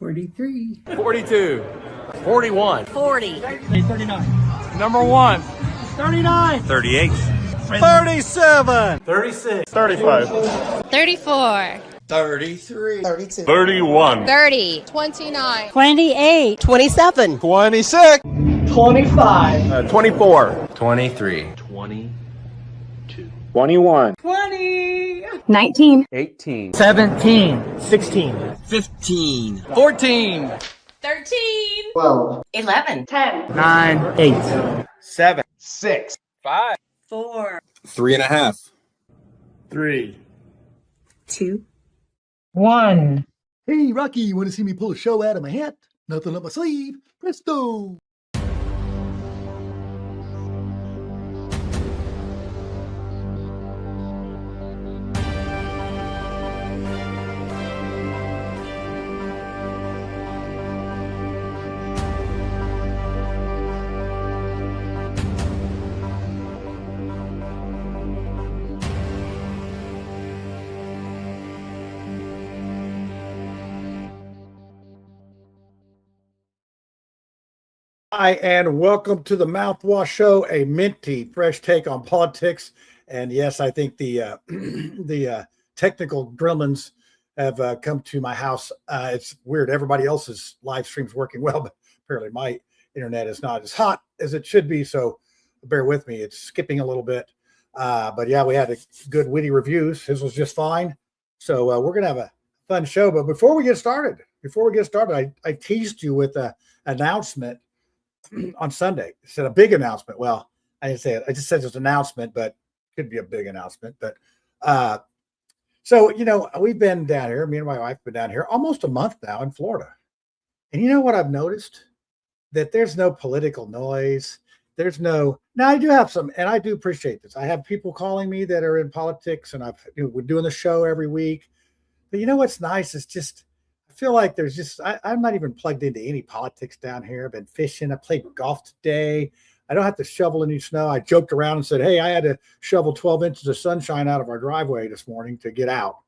43. 42. 41. 40. 39. Number 1. 39. 38. 37. 36. 35. 34. 33. 32. 31. 30. 29. 28. 27. 26. 25. 24. 23. 21. 20. 19. 18. 17. 16. 15. 14. 13. 12. 11. 10. 9. 8. 7. 6. 5. 4. 3.5. 3. 2. 1. Hey, Rocky, you want to see me pull a show out of my hat? Nothing up my sleeve. Presto! Hi, and welcome to the Mouthwash Show, a minty, fresh take on politics. And yes, I think the the technical gremlins have come to my house. It's weird. Everybody else's live stream's working well, but apparently my internet is not as hot as it should be. So bear with me. It's skipping a little bit. But yeah, we had a good witty reviews. His was just fine. So we're going to have a fun show. But before we get started, I teased you with an announcement on Sunday. It said a big announcement. Well, I didn't say it. I just said it's an announcement, but it could be a big announcement. But so, we've been down here. Me and my wife have been down here almost a month now in Florida. And you know what I've noticed? That there's no political noise. Now I do have some, and I do appreciate this. I have people calling me that are in politics, and we're doing the show every week. But you know what's nice is just, I feel like there's just, I'm not even plugged into any politics down here. I've been fishing. I played golf today. I don't have to shovel any snow. I joked around and said, hey, I had to shovel 12 inches of sunshine out of our driveway this morning to get out.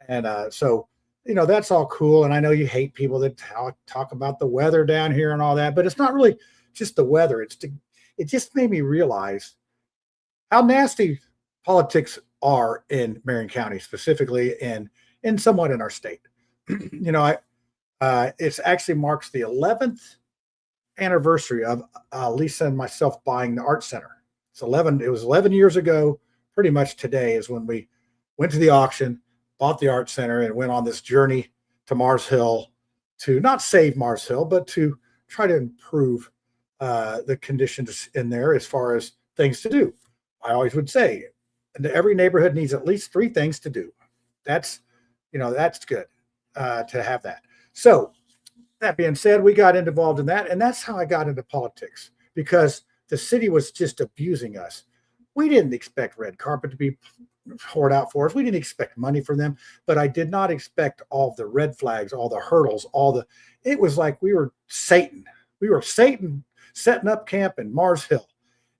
And so, that's all cool. And I know you hate people that talk about the weather down here and all that, but it's not really just the weather. It just made me realize how nasty politics are in Marion County specifically, and somewhat in our state. It's actually marks the 11th anniversary of Lisa and myself buying the art center. It was 11 years ago. Pretty much today is when we went to the auction, bought the art center, and went on this journey to Mars Hill to not save Mars Hill, but to try to improve the conditions in there as far as things to do. I always would say, every neighborhood needs at least 3 things to do. That's good. To have that. So that being said, we got involved in that, and that's how I got into politics, because the city was just abusing us. We didn't expect red carpet to be poured out for us. We didn't expect money from them, but I did not expect all the red flags, all the hurdles, it was like we were Satan. We were Satan setting up camp in Mars Hill,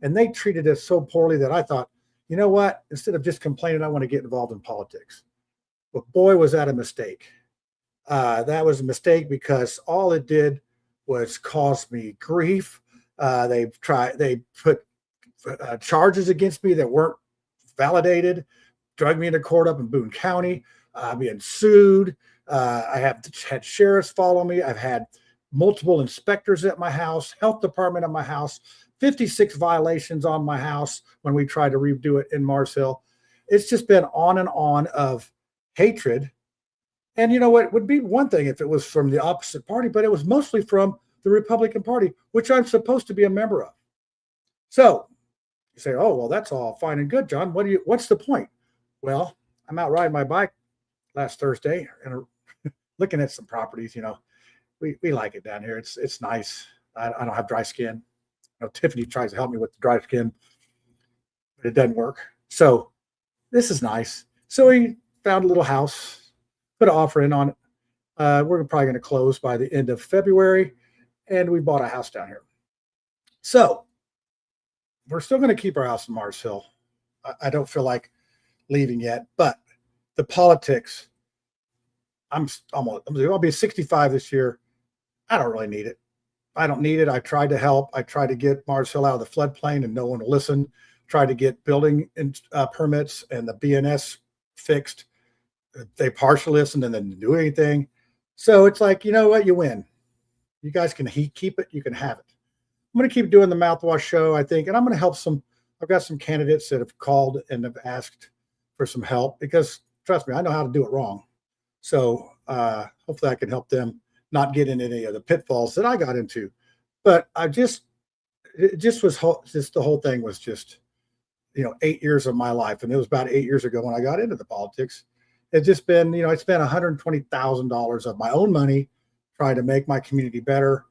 and they treated us so poorly that I thought, you know what? Instead of just complaining, I want to get involved in politics. But boy, was that a mistake. That was a mistake because all it did was cause me grief. They put charges against me that weren't validated, drug me into court up in Boone County. I'm being sued. I have had sheriffs follow me. I've had multiple inspectors at my house, health department at my house, 56 violations on my house when we tried to redo it in Mars Hill. It's just been on and on of hatred. And you know what? It would be one thing if it was from the opposite party, but it was mostly from the Republican Party, which I'm supposed to be a member of. So you say, oh, well, that's all fine and good, John. What's the point? Well, I'm out riding my bike last Thursday and looking at some properties. We like it down here. It's nice. I don't have dry skin. Tiffany tries to help me with the dry skin, but it doesn't work. So this is nice. So we found a little house, put an offer in on it. We're probably going to close by the end of February, and we bought a house down here. So we're still going to keep our house in Mars Hill. I don't feel like leaving yet, but the politics, I'll be 65 this year. I don't really need it. I don't need it. I tried to help. I tried to get Mars Hill out of the floodplain and no one will listen. Tried to get building permits and the BNS fixed. They partially listened and then didn't do anything. So it's like, you know what? You win. You guys can keep it. You can have it. I'm going to keep doing the Mouthwash show, I think, and I'm going to help I've got some candidates that have called and have asked for some help because, trust me, I know how to do it wrong. So hopefully I can help them not get in any of the pitfalls that I got into. But the whole thing was just, 8 years of my life. And it was about 8 years ago when I got into the politics. It's just been, I spent $120,000 of my own money trying to make my community better.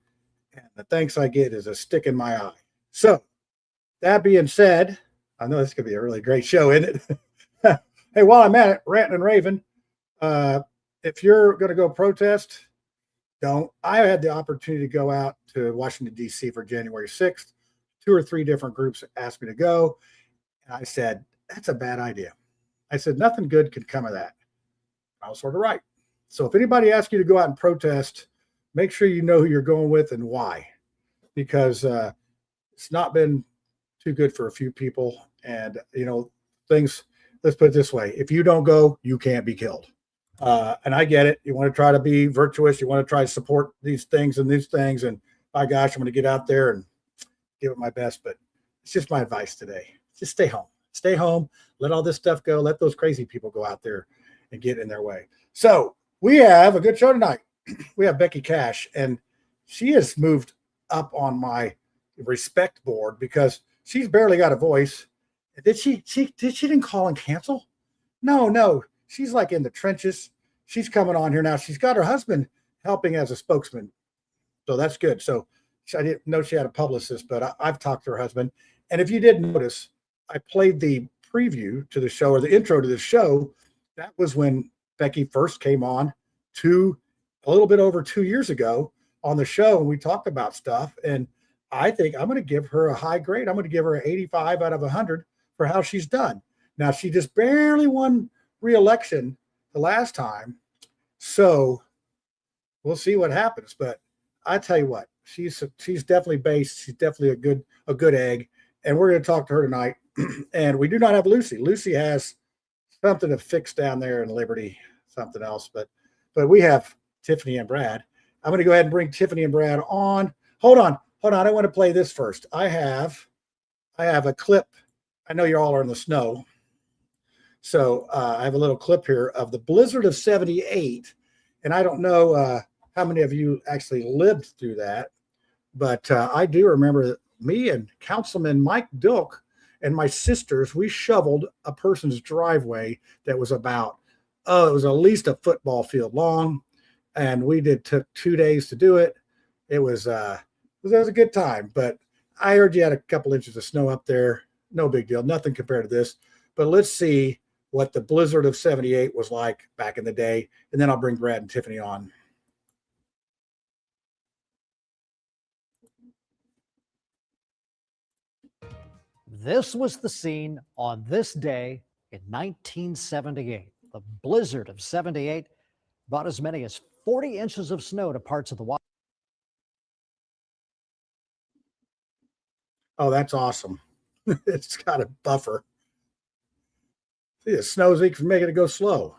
And the thanks I get is a stick in my eye. So that being said, I know this could be a really great show, isn't it? Hey, while I'm at it, ranting and raving, if you're going to go protest, don't. I had the opportunity to go out to Washington, D.C. for January 6th. 2 or 3 different groups asked me to go. And I said, that's a bad idea. I said, nothing good could come of that. I was sort of right. So if anybody asks you to go out and protest, make sure you know who you're going with and why, because it's not been too good for a few people. And, things, let's put it this way. If you don't go, you can't be killed. And I get it. You want to try to be virtuous. You want to try to support these things. And by gosh, I'm going to get out there and give it my best. But it's just my advice today. Just stay home. Stay home. Let all this stuff go. Let those crazy people go out there and get in their way. So we have a good show tonight. We have Becky Cash, and she has moved up on my respect board because she's barely got a voice. She didn't call and cancel? No. She's like in the trenches. She's coming on here now. She's got her husband helping as a spokesman. So that's good. So I didn't know she had a publicist, but I've talked to her husband. And if you didn't notice, I played the preview to the show or the intro to the show. That was when Becky first came on a little bit over 2 years ago on the show. And we talked about stuff. And I think I'm going to give her a high grade. I'm going to give her an 85 out of 100 for how she's done. Now, she just barely won re-election the last time. So we'll see what happens. But I tell you what, she's definitely based. She's definitely a good egg. And we're going to talk to her tonight. And we do not have Lucy. Lucy has something to fix down there in Liberty, something else. But we have Tiffany and Brad. I'm going to go ahead and bring Tiffany and Brad on. Hold on. I want to play this first. I have a clip. I know you all are in the snow. So I have a little clip here of the blizzard of 78. And I don't know how many of you actually lived through that. But I do remember me and Councilman Mike Dilk and my sisters, we shoveled a person's driveway that was it was at least a football field long. And took 2 days to do it. It was a good time, but I heard you had a couple inches of snow up there. No big deal. Nothing compared to this, but let's see what the blizzard of 78 was like back in the day. And then I'll bring Brad and Tiffany on. This was the scene on this day in 1978. The blizzard of 78 brought as many as 40 inches of snow to parts of the water. Oh, that's awesome. It's got a buffer. See, it snows, you can make it go slow.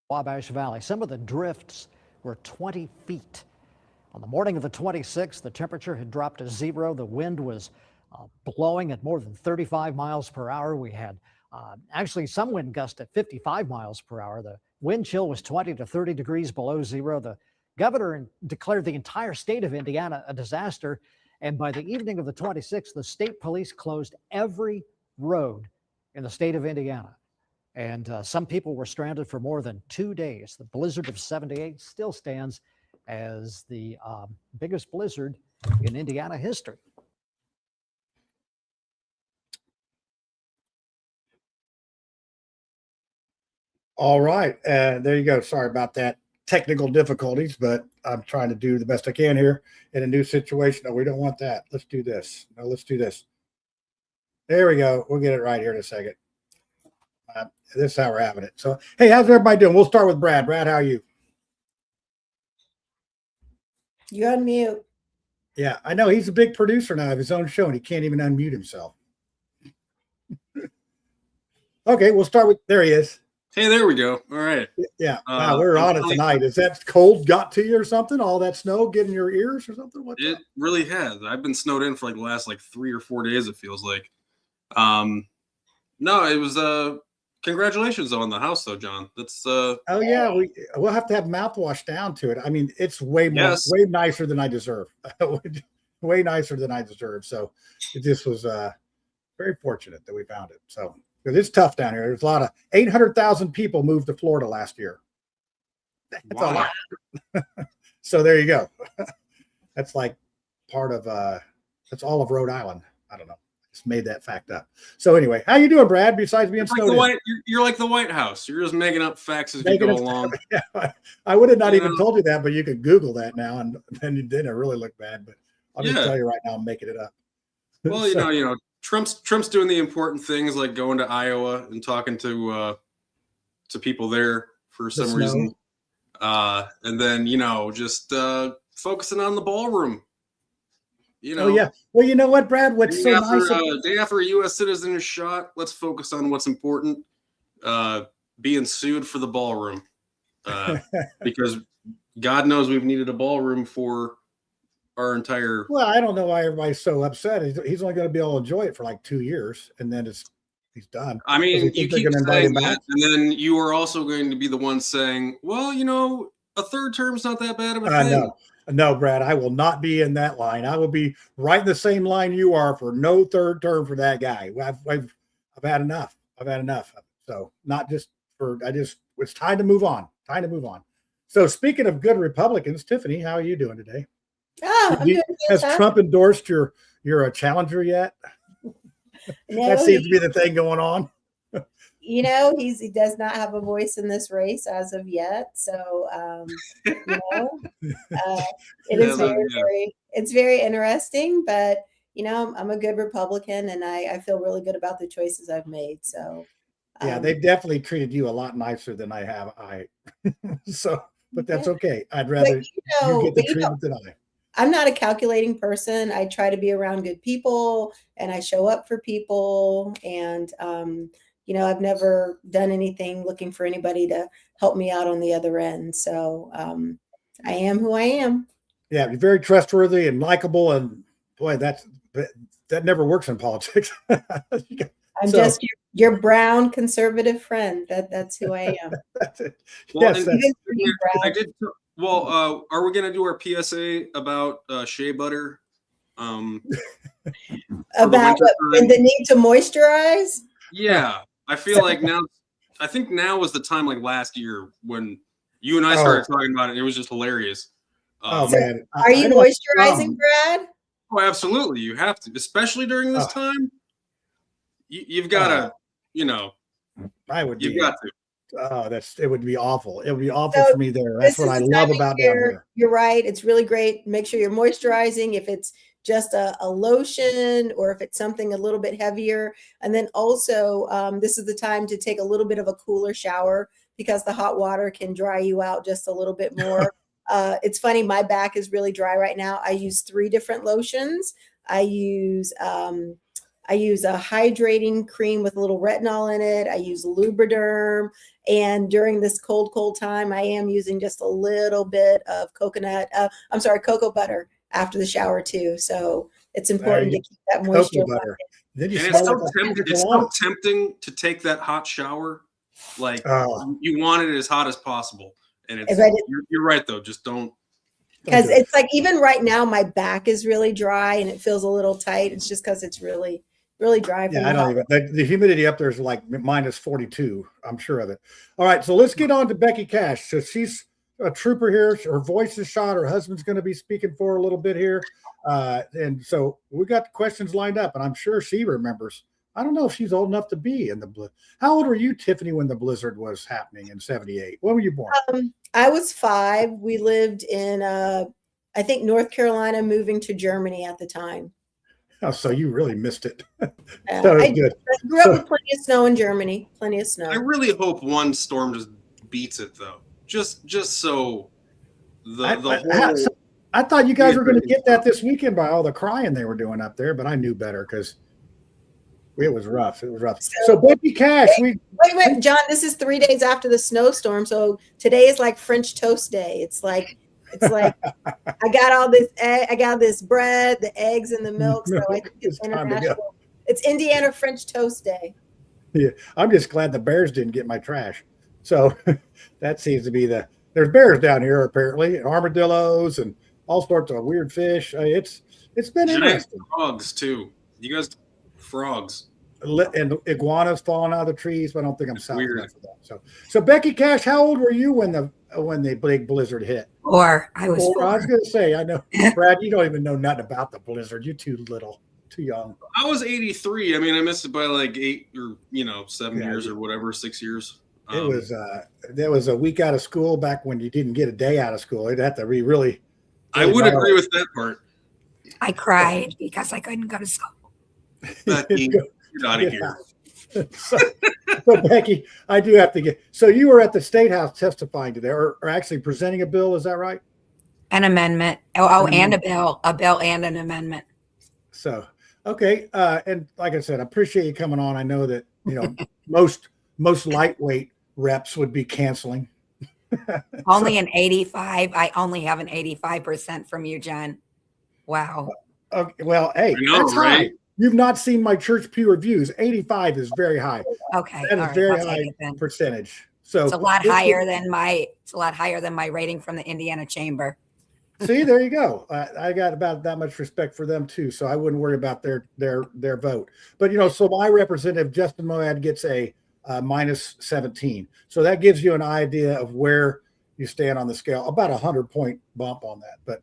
Wabash Valley. Some of the drifts were 20 feet. On the morning of the 26th, the temperature had dropped to 0. The wind was blowing at more than 35 miles per hour. We had actually some wind gusts at 55 miles per hour. The wind chill was 20 to 30 degrees below 0. The governor declared the entire state of Indiana a disaster. And by the evening of the 26th, the state police closed every road in the state of Indiana. And some people were stranded for more than 2 days. The blizzard of 78 still stands as the biggest blizzard in Indiana history. All right. There you go. Sorry about that. technical difficulties, but I'm trying to do the best I can here in a new situation. No, we don't want that. Let's do this. No, let's do this. There we go. We'll get it right here in a second. This is how we're having it. So, hey, how's everybody doing? We'll start with Brad. Brad, how are you? You unmute. Yeah, I know he's a big producer now of his own show, and he can't even unmute himself. Okay, we'll start with, there he is. Hey, there we go. All right. Yeah, wow, we're on it tonight. Is that cold got to you or something? All that snow getting your ears or something? What's It up? really has. I've been snowed in for like the last 3 or 4 days, it feels like. No, it was congratulations on the house though, John. That's Oh yeah, we'll have to have Mouthwash down to it. I mean, it's way more, Yes. way nicer than I deserve. Way nicer than I deserve. So this was very fortunate that we found it. So because it's tough down here. There's a lot of 800,000 people moved to Florida last year. That's a wow. lot. So there you go. That's like part of that's all of Rhode Island. I don't know. Just made that fact up. So anyway, how you doing, Brad? Besides being snowed in? You're like the White House. You're just making up facts as you Making go up- along. Yeah, I would have not You even know? told you that, but you could Google that now, and then you didn't really look bad. But I'll just Yeah. tell you right now, I'm making it up. Well, you know, Trump's doing the important things like going to Iowa and talking to people there for some snow. reason, and then just focusing on the ballroom. You know, Oh yeah. Well, you know what, Brad? What's so nice? day after a U.S. citizen is shot, let's focus on what's important: being sued for the ballroom, because God knows we've needed a ballroom for our entire. Well, I don't know why everybody's so upset. He's only going to be able to enjoy it for like 2 years, and then he's done. I mean, Does he you think they're keep gonna invite saying him that, back? and then you are also going to be the one saying, "Well, a third term's not that bad of a thing." No, Brad, I will not be in that line. I will be right in the same line you are for no third term for that guy. I've had enough. I've had enough. So not just for, it's time to move on. Time to move on. So speaking of good Republicans, Tiffany, how are you doing today? Oh, I'm doing Has fantastic. Trump endorsed your challenger yet? No, That seems to be the thing going on. he does not have a voice in this race as of yet. So, it is it's very interesting, but I'm a good Republican and I feel really good about the choices I've made. So, Yeah, they definitely treated you a lot nicer than I have. So, but that's okay. I'd rather you get the treatment than I. I'm not a calculating person. I try to be around good people and I show up for people. And, I've never done anything looking for anybody to help me out on the other end. So I am who I am. Yeah, you're very trustworthy and likable. And boy, that never works in politics. I'm just your brown conservative friend. That's who I am. That's it. Well, Yes, I did. Well, are we going to do our PSA about shea butter? About the need to moisturize? Yeah, I feel like now. I think now was the time, like last year, when you and I started talking about it. And it was just hilarious. Man, are you moisturizing, Brad? Oh, absolutely. You have to, especially during this time. You've got to, I would. You've got to. Oh, it would be awful. It would be awful for me there. That's what I love about down here. You're right. It's really great. Make sure you're moisturizing. If it's just a lotion or if it's something a little bit heavier. And then also, this is the time to take a little bit of a cooler shower because the hot water can dry you out just a little bit more. It's funny. My back is really dry right now. I use 3 different lotions. I use a hydrating cream with a little retinol in it. I use Lubriderm. And during this cold time, I am using just a little bit of cocoa butter after the shower too. So it's important to keep that moisture. Butter. And it's so tempting to take that hot shower. Like you want it as hot as possible. And you're right though. Just don't. Because it's like even right now, my back is really dry and it feels a little tight. It's just because it's really dry. Yeah, I don't even. The humidity up there is like minus 42. I'm sure of it. All right, so let's get on to Becky Cash. So she's a trooper here. Her voice is shot. Her husband's going to be speaking for her a little bit here, and so we got the questions lined up, and I'm sure she remembers I don't know if she's old enough to be in the blizzard. How old were you, Tiffany, when the blizzard was happening in '78? When were you born? I was 5. We lived in, I think, North Carolina, moving to Germany at the time. Oh, so you really missed it. I Good. grew up with plenty of snow in Germany. Plenty of snow. I really hope one storm just beats it, though. Just so the whole. I thought you guys were going to get that this weekend by all the crying they were doing up there, but I knew better because it was rough. It was rough. So Becky Cash, wait, John. This is 3 days after the snowstorm, so today is like French toast day. It's like I got all this. I got this bread, the eggs, and the milk. So I think it's international. It's Indiana French toast day. Yeah, I'm just glad the bears didn't get my trash. So that seems to be there's bears down here apparently, and armadillos and all sorts of weird fish. It's been interesting. Frogs too. You guys, frogs and iguanas falling out of the trees. But I don't think I'm south enough for that. So Becky Cash, how old were you when the big blizzard hit? 4. I was 4. I was going to say, I know, Brad, you don't even know nothing about the blizzard. You're too little, too young. I was 83. I mean, I missed it by like 8 or 7 years or whatever, 6 years. There was a week out of school back when you didn't get a day out of school. It'd have to be really I would agree with that part. I cried because I couldn't go to school. Becky, get out of here. So Becky, I do have to get. So you were at the State House testifying today, or actually presenting a bill. Is that right? An amendment. And a bill and an amendment. So okay, and like I said, I appreciate you coming on. I know that most lightweight reps would be canceling. Only an 85. I only have an 85% from you, John. Wow. Okay, well, hey, that's high. You've not seen my church pew reviews. 85 is very high. Okay, that is very high percentage. So it's a lot higher than my rating from the Indiana Chamber. See, there you go. I got about that much respect for them too, so I wouldn't worry about their vote. But so my representative Justin Moad gets a minus 17. So that gives you an idea of where you stand on the scale, about 100-point bump on that. But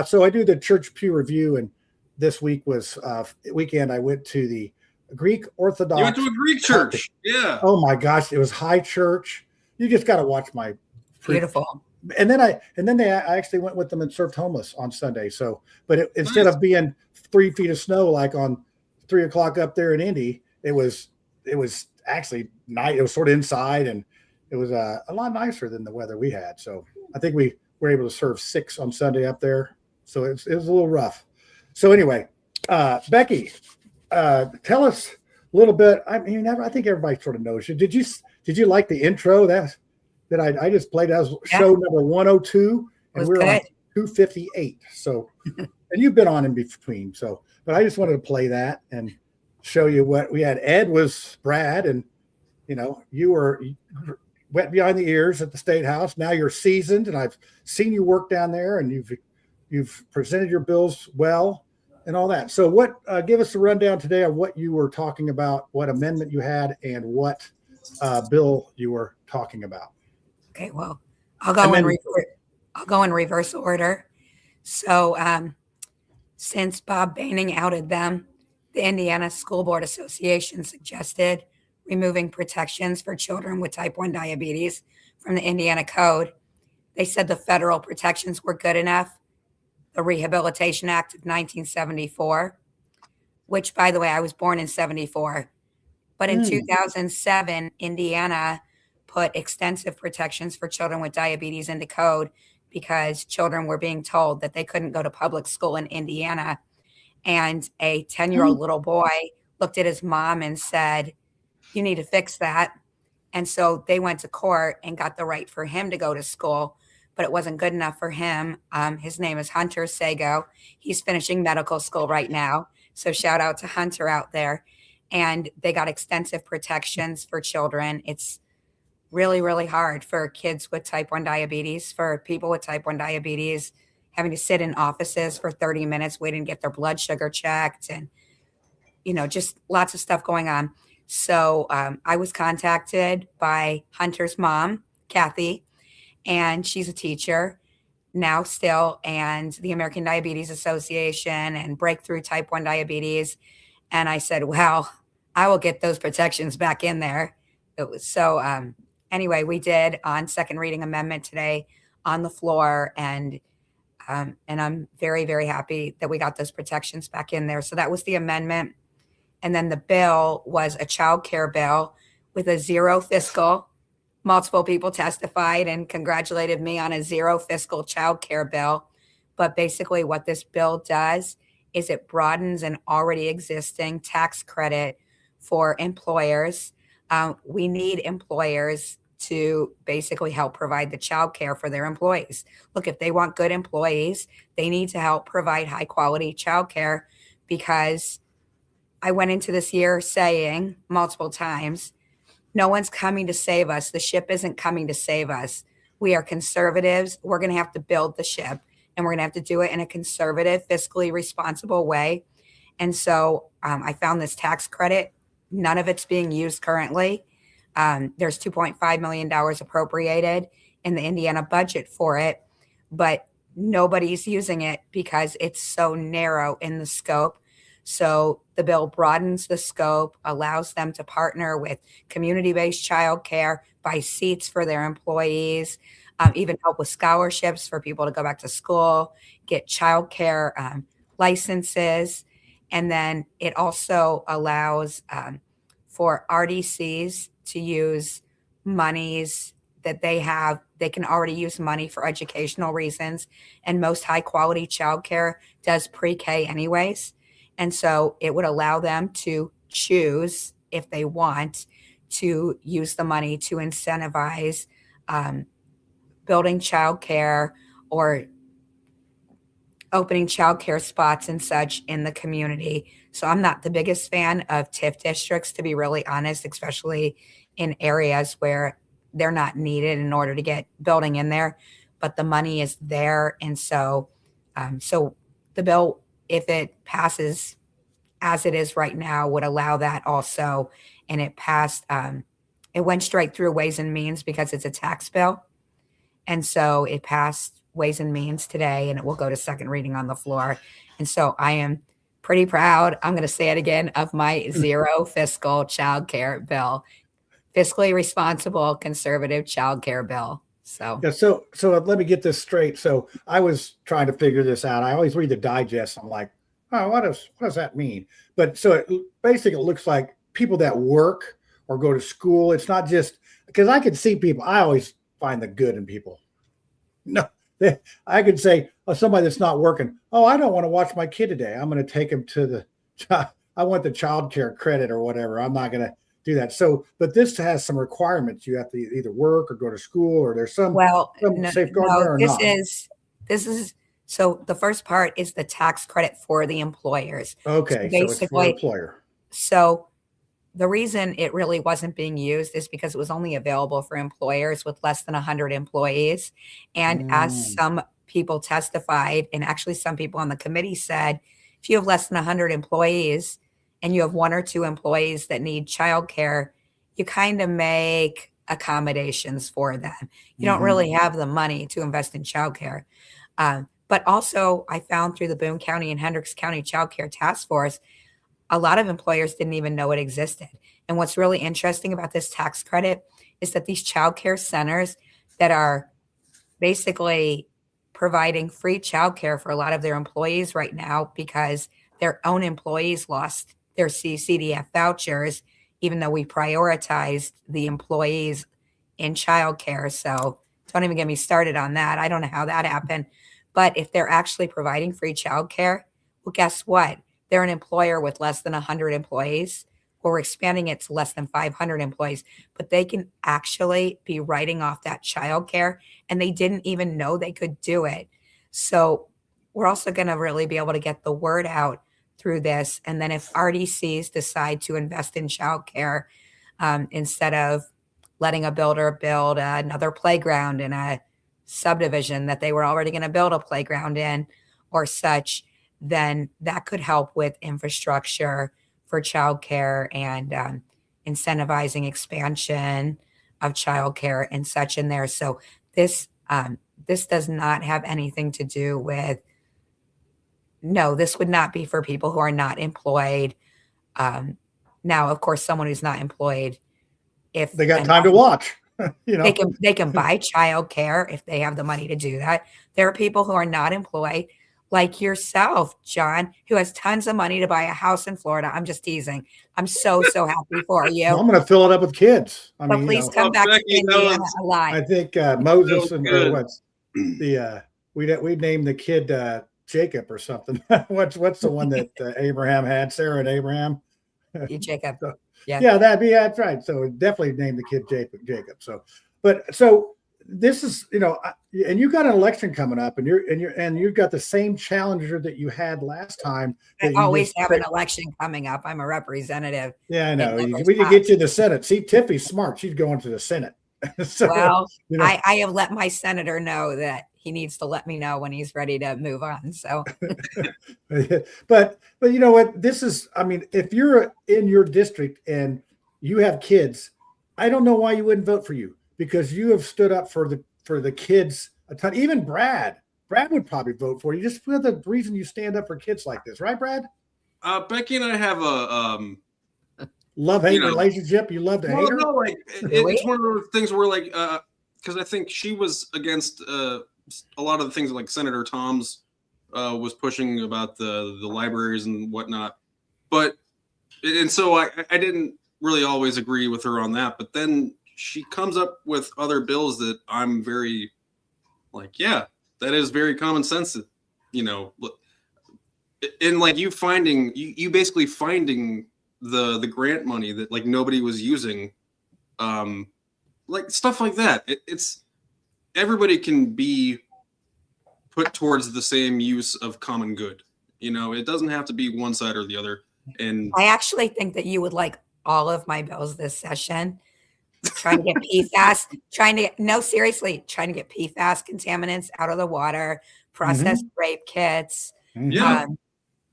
so I do the church pew review, and this week was weekend. I went to the Greek Orthodox. You went to a Greek church. Yeah. Oh my gosh, it was high church. You just got to watch my beautiful. And then I actually went with them and served homeless on Sunday. So, but instead of being 3 feet of snow like on 3 o'clock up there in Indy, it was actually night. It was sort of inside, and it was a lot nicer than the weather we had. So I think we were able to serve 6 on Sunday up there. So it was a little rough. So anyway, Becky, tell us a little bit. I mean, I think everybody sort of knows you. Did you like the intro that I just played? That was show number 102, and we're on 258. So, and you've been on in between. So, but I just wanted to play that and show you what we had. Ed was Brad, and you were wet behind the ears at the State House. Now you're seasoned, and I've seen you work down there, and you've presented your bills well and all that. So give us a rundown today of what you were talking about, what amendment you had, and what bill you were talking about. Okay, well, I'll go in reverse order. So since Bob Boehning outed them, the Indiana School Board Association suggested removing protections for children with type 1 diabetes from the Indiana Code. They said the federal protections were good enough. The Rehabilitation Act of 1974, which, by the way, I was born in 74. But in 2007, Indiana put extensive protections for children with diabetes into code because children were being told that they couldn't go to public school in Indiana. And a 10-year-old little boy looked at his mom and said, "You need to fix that." And so they went to court and got the right for him to go to school. But it wasn't good enough for him. His name is Hunter Sago. He's finishing medical school right now. So shout out to Hunter out there. And they got extensive protections for children. It's really, really hard for kids with type 1 diabetes, for people with type 1 diabetes, having to sit in offices for 30 minutes waiting to get their blood sugar checked, and, just lots of stuff going on. So I was contacted by Hunter's mom, Kathy, and she's a teacher now still, and the American Diabetes Association and Breakthrough Type 1 Diabetes. And I said, well, I will get those protections back in there. It was so anyway, we did on second reading amendment today on the floor, and I'm very, very happy that we got those protections back in there. So that was the amendment. And then the bill was a child care bill with a zero fiscal. Multiple people testified and congratulated me on a zero fiscal child care bill. But basically what this bill does is it broadens an already existing tax credit for employers. We need employers to basically help provide the child care for their employees. Look, if they want good employees, they need to help provide high quality child care, because I went into this year saying multiple times, no one's coming to save us. The ship isn't coming to save us. We are conservatives. We're going to have to build the ship, and we're going to have to do it in a conservative, fiscally responsible way. And so I found this tax credit. None of it's being used currently. There's $2.5 million appropriated in the Indiana budget for it, but nobody's using it because it's so narrow in the scope. So the bill broadens the scope, allows them to partner with community-based childcare, buy seats for their employees, even help with scholarships for people to go back to school, get childcare licenses. And then it also allows for RDCs to use monies that they have. They can already use money for educational reasons. And most high quality childcare does pre-K anyways. And so it would allow them to choose, if they want, to use the money to incentivize building childcare or opening childcare spots and such in the community. So I'm not the biggest fan of TIF districts, to be really honest, especially in areas where they're not needed in order to get building in there. But the money is there. And so, so the bill, if it passes as it is right now, would allow that also. And it passed, it went straight through Ways and Means because it's a tax bill. And so it passed Ways and Means today, and it will go to second reading on the floor. And so I am pretty proud, I'm going to say it again, of my zero fiscal child care bill. Fiscally responsible, conservative child care bill. So yeah, so let me get this straight. So I was trying to figure this out. I always read the digest. I'm like, oh, what does that mean? But so it basically it looks like people that work or go to school. It's not just because I could see people. I always find the good in people. No, I could say, oh, somebody that's not working. Oh, I don't want to watch my kid today. I'm going to take him to the. I want the child care credit or whatever. I'm not going to do that. So, but this has some requirements. You have to either work or go to school, or there's some safeguard there or this not. This is so the first part is the tax credit for the employers. Okay, so it's for the employer. So the reason it really wasn't being used is because it was only available for employers with less than 100 employees. And as some people testified, and actually some people on the committee said, if you have less than 100 employees and you have one or two employees that need childcare, you kind of make accommodations for them. You don't really have the money to invest in childcare. But also I found through the Boone County and Hendricks County Child Care Task Force, a lot of employers didn't even know it existed. And what's really interesting about this tax credit is that these child care centers that are basically providing free child care for a lot of their employees right now because their own employees lost their CDF vouchers, even though we prioritized the employees in child care. So don't even get me started on that. I don't know how that happened. But if they're actually providing free child care, well, guess what? They're an employer with less than 100 employees, or we're expanding it to less than 500 employees, but they can actually be writing off that childcare, and they didn't even know they could do it. So we're also going to really be able to get the word out through this. And then if RDCs decide to invest in childcare, instead of letting a builder build another playground in a subdivision that they were already going to build a playground in or such, then that could help with infrastructure for childcare and incentivizing expansion of childcare and such in there. So this does not have anything to do with, no, this would not be for people who are not employed. Now, of course, someone who's not employed, if They got time to watch. they can buy childcare if they have the money to do that. There are people who are not employed, like yourself, John, who has tons of money to buy a house in Florida. I'm just teasing. I'm so happy for you. Well, I'm going to fill it up with kids. I But mean, please come back Becky, to Indiana I alive. think Moses and or good. what's the we named the kid Jacob or something. what's the one that Abraham had? Sarah and Abraham. Jacob. So, Yeah. yeah, that's right. So definitely named the kid Jacob. So, but this is and you got an election coming up, and you've got the same challenger that you had last time. I always have an election coming up. I'm a representative. Yeah, I know. We can get you the Senate. See, Tiffy's smart. She's going to the Senate. So, well, I have let my senator know that he needs to let me know when he's ready to move on. So, but you know what? This is, I mean, if you're in your district and you have kids, I don't know why you wouldn't vote for you, because you have stood up for the kids a ton. Even Brad would probably vote for you just for the reason you stand up for kids like this, right, Brad? Becky and I have a love-hate relationship. You love to hate her. No, like it's one of those things where like because I think she was against a lot of the things like Senator Tom's was pushing about the libraries and whatnot, and so I didn't really always agree with her on that. But then she comes up with other bills that I'm very like, yeah, that is very common sense. And like you basically finding the grant money that like nobody was using, like stuff like that. It's everybody can be put towards the same use of common good. It doesn't have to be one side or the other. And I actually think that you would like all of my bills this session. Trying to get PFAS, trying to get PFAS contaminants out of the water, processed rape kits,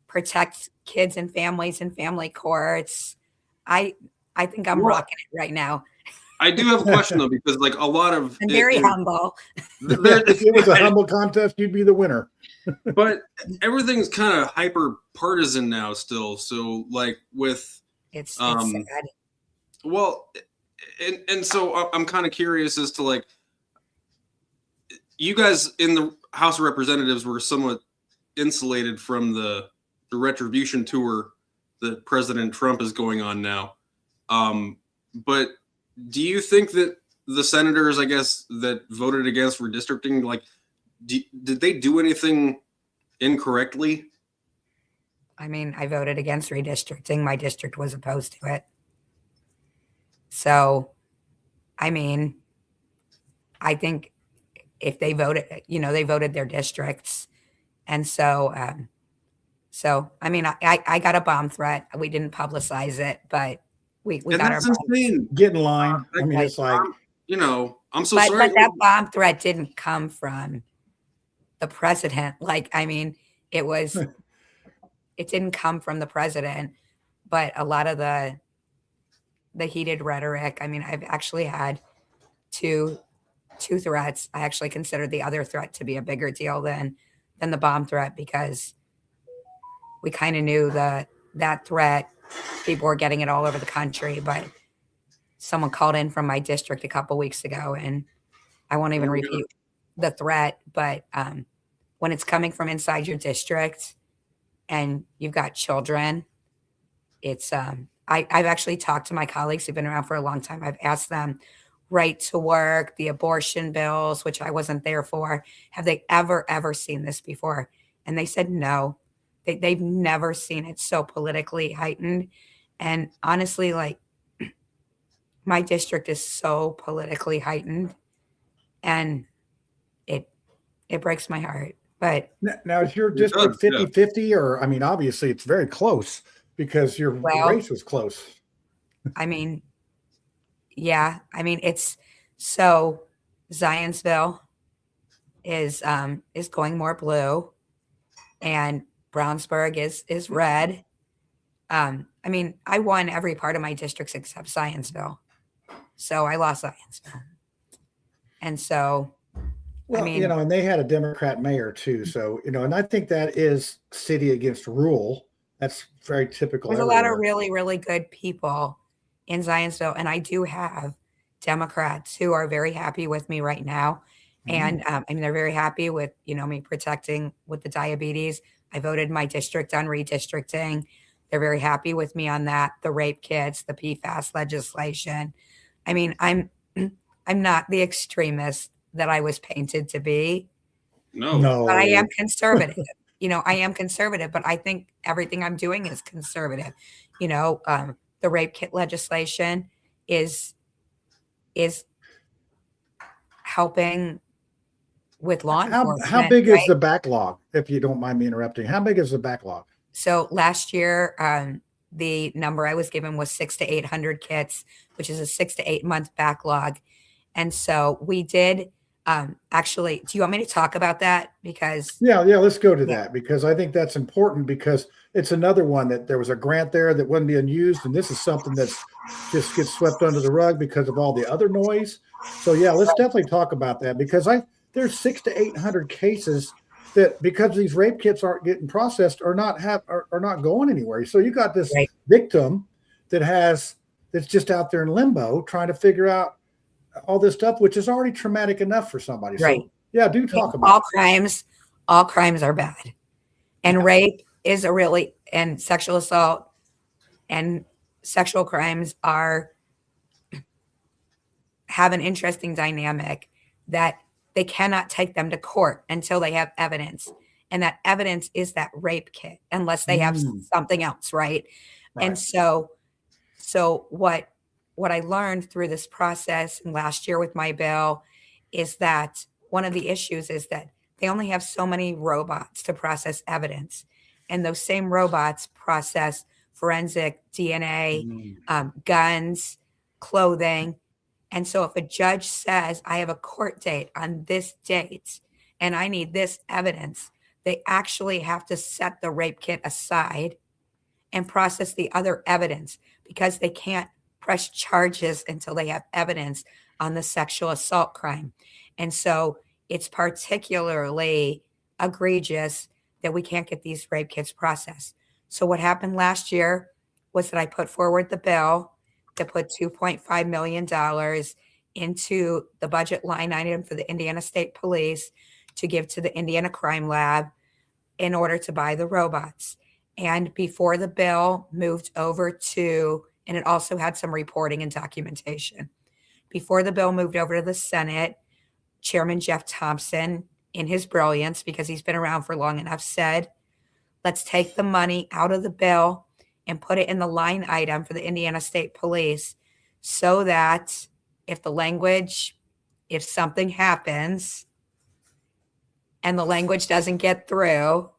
protect kids and families in family courts. I think I'm rocking it right now. I do have a question though, because like a lot of I'm very humble. If it was a humble contest, you'd be the winner. But everything's kind of hyper partisan now still. So like with it's sad. Well, and so I'm kind of curious as to like you guys in the House of Representatives were somewhat insulated from the retribution tour that President Trump is going on now. But do you think that the senators, I guess, that voted against redistricting, like, did they do anything incorrectly? I mean, I voted against redistricting. My district was opposed to it. So, I mean, I think if they voted, they voted their districts. And so, I mean, I got a bomb threat. We didn't publicize it, but we got our insane. Get in line. I mean, it's like, I'm so sorry. But that bomb threat didn't come from the president. Like, I mean, it didn't come from the president, but a lot of the heated rhetoric. I mean, I've actually had two threats. I actually consider the other threat to be a bigger deal than the bomb threat, because we kind of knew that threat. People were getting it all over the country, but someone called in from my district a couple weeks ago, and I won't even repeat the threat, but when it's coming from inside your district and you've got children, it's I've actually talked to my colleagues who've been around for a long time. I've asked them, right to work, the abortion bills, which I wasn't there for, have they ever seen this before? And they said no. They've never seen it so politically heightened. And honestly, like, my district is so politically heightened, and it breaks my heart. But now is your district 50-50, or I mean, obviously it's very close because your race was close. I mean, yeah, I mean, it's so Zionsville is going more blue, and Brownsburg is red. I mean, I won every part of my districts except Zionsville. So I lost Zionsville. And so, well, I mean, and they had a Democrat mayor too. So, and I think that is city against rural. That's very typical. There's a lot of everywhere. really, really good people in Zionsville, and I do have Democrats who are very happy with me right now. And I mean, they're very happy with, me protecting with the diabetes. I voted my district on redistricting. They're very happy with me on that. The rape kits, the PFAS legislation. I mean, I'm not the extremist that I was painted to be. No. But I am conservative. I am conservative, but I think everything I'm doing is conservative. The rape kit legislation is helping with law enforcement. How big is the backlog, if you don't mind me interrupting? How big is the backlog? So last year, the number I was given was 600 to 800 kits, which is a 6 to 8 month backlog. And so we did actually, do you want me to talk about that? Because yeah, let's go to that, because I think that's important, because it's another one that there was a grant there that wasn't being used. And this is something that's just gets swept under the rug because of all the other noise. So yeah, let's definitely talk about that, because there's 600 to 800 cases that, because these rape kits aren't getting processed, are not going anywhere. So you got this victim that's just out there in limbo trying to figure out all this stuff, which is already traumatic enough for somebody. Right. So yeah, do talk about all crimes are bad. And rape is and sexual assault and sexual crimes have an interesting dynamic that they cannot take them to court until they have evidence. And that evidence is that rape kit, unless they have something else. Right. And so what I learned through this process and last year with my bill is that one of the issues is that they only have so many robots to process evidence. And those same robots process forensic DNA, guns, clothing. And so if a judge says, I have a court date on this date and I need this evidence, they actually have to set the rape kit aside and process the other evidence, because they can't press charges until they have evidence on the sexual assault crime. And so it's particularly egregious that we can't get these rape kits processed. So what happened last year was that I put forward the bill to put $2.5 million into the budget line item for the Indiana State Police to give to the Indiana Crime Lab in order to buy the robots. And before the bill moved over to, and it also had some reporting and documentation. Before the bill moved over to the Senate, Chairman Jeff Thompson, in his brilliance, because he's been around for long enough, said, let's take the money out of the bill and put it in the line item for the Indiana State Police, so that if something happens and the language doesn't get through,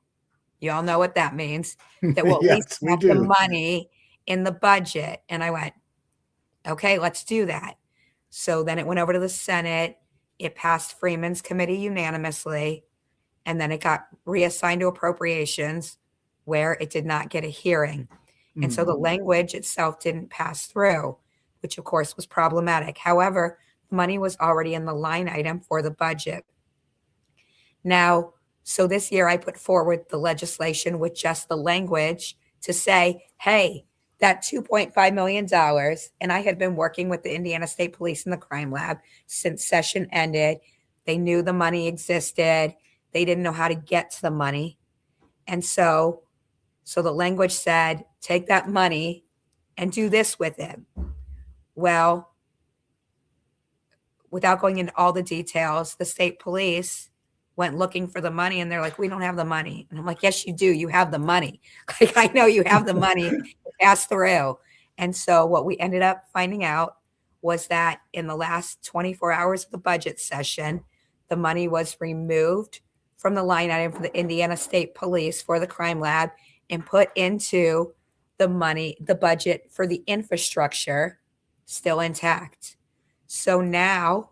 you all know what that means, that we'll at least have the money in the budget. And I went, okay, let's do that. So then it went over to the Senate. It passed Freeman's committee unanimously. And then it got reassigned to appropriations, where it did not get a hearing. And so the language itself didn't pass through, which of course was problematic. However, money was already in the line item for the budget. Now, so this year I put forward the legislation with just the language to say, hey, that $2.5 million, and I had been working with the Indiana State Police and the Crime Lab since session ended. They knew the money existed. They didn't know how to get to the money. And so the language said, take that money and do this with it. Well, without going into all the details, the state police went looking for the money, and they're like, we don't have the money. And I'm like, yes, you do. You have the money. Like, I know you have the money. Pass through. And so what we ended up finding out was that in the last 24 hours of the budget session, the money was removed from the line item for the Indiana State Police for the Crime Lab and put into the budget for the infrastructure, still intact. So now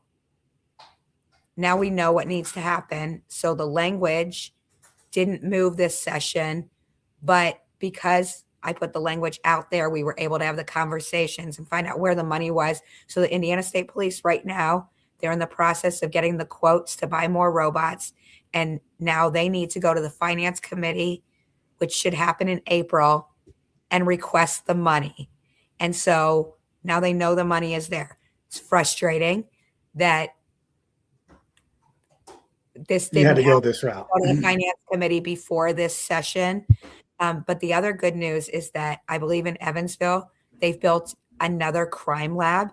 we know what needs to happen. So the language didn't move this session, but because I put the language out there, we were able to have the conversations and find out where the money was. So the Indiana State Police right now, they're in the process of getting the quotes to buy more robots. And now they need to go to the finance committee which should happen in April, and request the money. And so now they know the money is there. It's frustrating that this You had didn't to go this route. go to the finance committee before this session. But the other good news is that I believe in Evansville, they've built another crime lab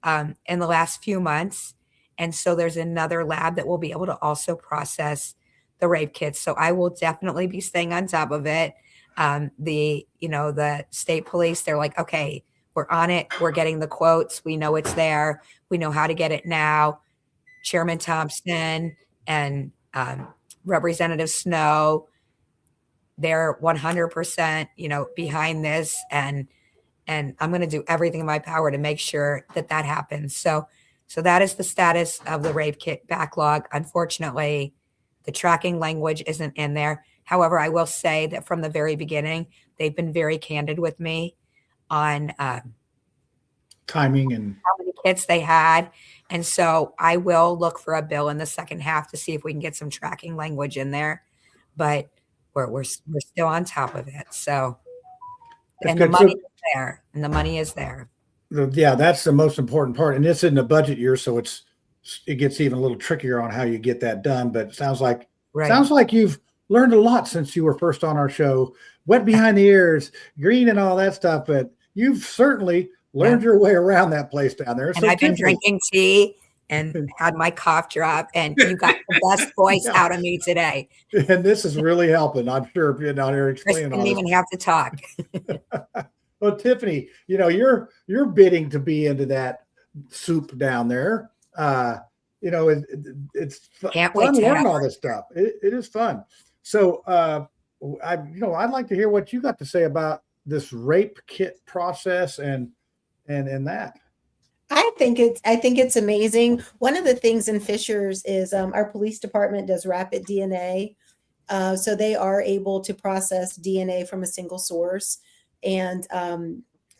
in the last few months. And so there's another lab that will be able to also process the rape kits. So I will definitely be staying on top of it. The state police, they're like, okay, we're on it. We're getting the quotes. We know it's there. We know how to get it now. Chairman Thompson and Representative Snow, they're 100%, behind this. And I'm going to do everything in my power to make sure that happens. So that is the status of the rape kit backlog. Unfortunately, the tracking language isn't in there. However, I will say that from the very beginning, they've been very candid with me on timing and how many kits they had. And so I will look for a bill in the second half to see if we can get some tracking language in there. But we're still on top of it. So, and the money is there. And the money is there. Yeah, that's the most important part. And this isn't a budget year, so it gets even a little trickier on how you get that done. But it sounds like you've learned a lot since you were first on our show. Wet behind the ears, green, and all that stuff. But you've certainly learned your way around that place down there. And I've been drinking tea and had my cough drop, and you got the best voice out of me today. And this is really helping. I'm sure being down here explaining. Didn't even have to talk. Well, Tiffany, you're bidding to be into that soup down there. It's fun learning all this stuff. It is fun. So, I'd like to hear what you got to say about this rape kit process and that. I think it's amazing. One of the things in Fishers is our police department does rapid DNA. So they are able to process DNA from a single source. And